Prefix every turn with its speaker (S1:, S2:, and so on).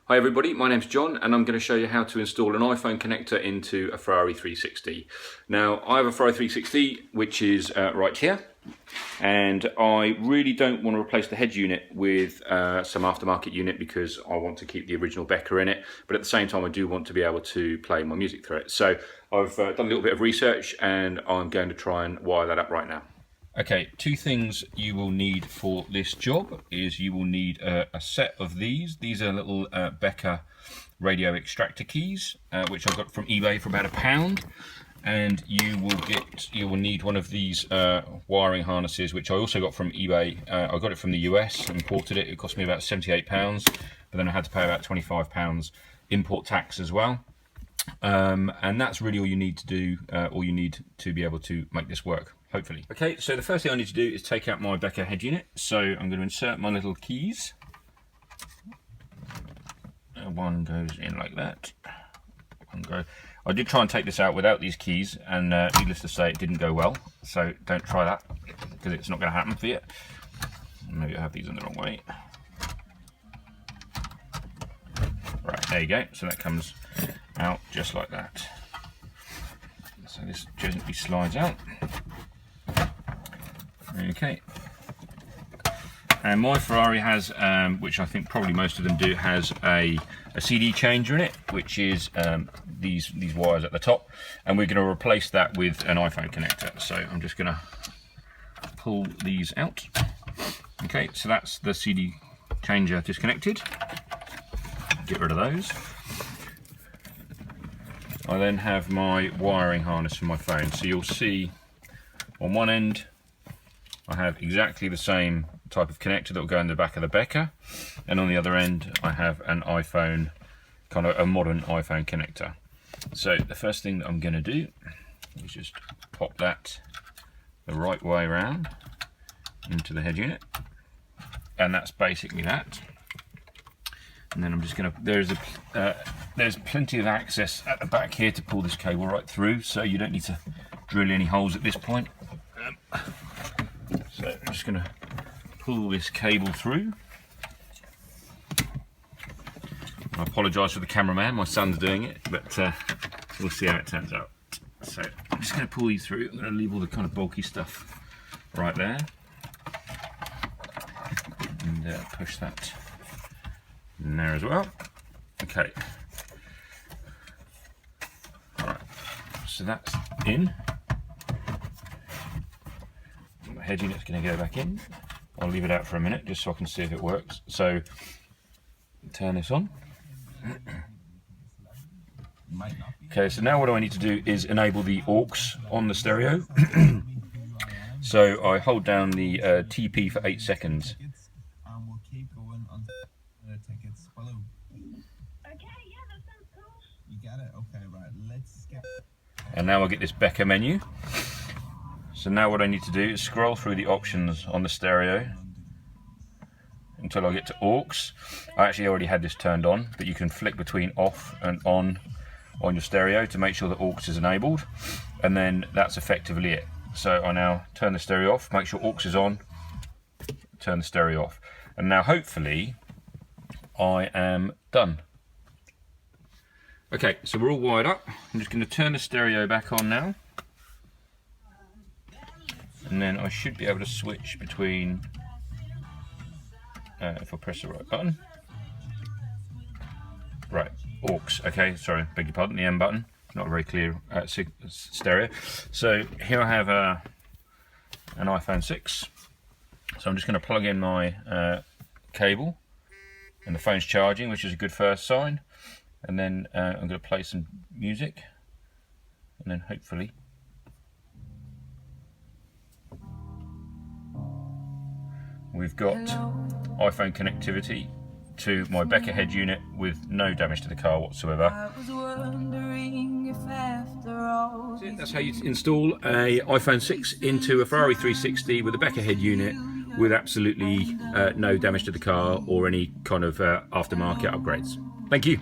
S1: Hi everybody, my name's John and I'm going to show you how to install an iPhone connector into a Ferrari 360. Now I have a Ferrari 360 which is right here, and I really don't want to replace the head unit with some aftermarket unit because I want to keep the original Becker in it, but at the same time I do want to be able to play my music through it. So I've done a little bit of research and I'm going to try and wire that up right now. Okay, two things you will need for this job is you will need a set of these. These are little Becker radio extractor keys, which I got from eBay for about £1. And you will need one of these wiring harnesses, which I also got from eBay. I got it from the US, imported it. It cost me about £78, but then I had to pay about £25 import tax as well. And that's really all you need to do, all you need to be able to make this work, hopefully. Okay, so the first thing I need to do is take out my Becker head unit. So I'm going to insert my little keys. One goes in like that. I did try and take this out without these keys, and needless to say, it didn't go well. So don't try that, because it's not going to happen for you. Maybe I have these in the wrong way. Right, there you go. So that comes out just like that. So this gently slides out. Okay. And my Ferrari has, which I think probably most of them do, has a CD changer in it, which is these wires at the top, and we're going to replace that with an iPhone connector. So I'm just going to pull these out. Okay, so that's the CD changer disconnected. Get rid of those. I then have my wiring harness for my phone. So you'll see on one end I have exactly the same type of connector that will go in the back of the Becker, and on the other end I have an iPhone, kind of a modern iPhone connector. So the first thing that I'm going to do is just pop that the right way around into the head unit, and that's basically that. And then I'm just going to, there's plenty of access at the back here to pull this cable right through, so you don't need to drill any holes at this point. So I'm just going to pull this cable through. I apologise for the cameraman, my son's doing it, but we'll see how it turns out. So I'm just going to pull you through. I'm going to leave all the kind of bulky stuff right there, and push that in there as well. Okay. Alright, so that's in. The head unit's going to go back in. I'll leave it out for a minute just so I can see if it works. So turn this on. Okay, so now what I need to do is enable the aux on the stereo. So I hold down the TP for 8 seconds. And now I get this Becker menu. So now what I need to do is scroll through the options on the stereo until I get to aux. I actually already had this turned on, but you can flick between off and on your stereo to make sure that aux is enabled, and then that's effectively it. So I now turn the stereo off, make sure aux is on, turn the stereo off, and now hopefully I am done. Okay, so we're all wired up. I'm just going to turn the stereo back on now, and then I should be able to switch between, if I press the right button. Right, aux, okay, sorry, beg your pardon, the M button, not a very clear stereo. So here I have an iPhone 6, so I'm just going to plug in my cable, and the phone's charging, which is a good first sign. And then I'm going to play some music, and then hopefully we've got iPhone connectivity to my Becker head unit with no damage to the car whatsoever. That's how you install a iPhone 6 into a Ferrari 360 with a Becker head unit with absolutely no damage to the car or any kind of aftermarket upgrades. Thank you.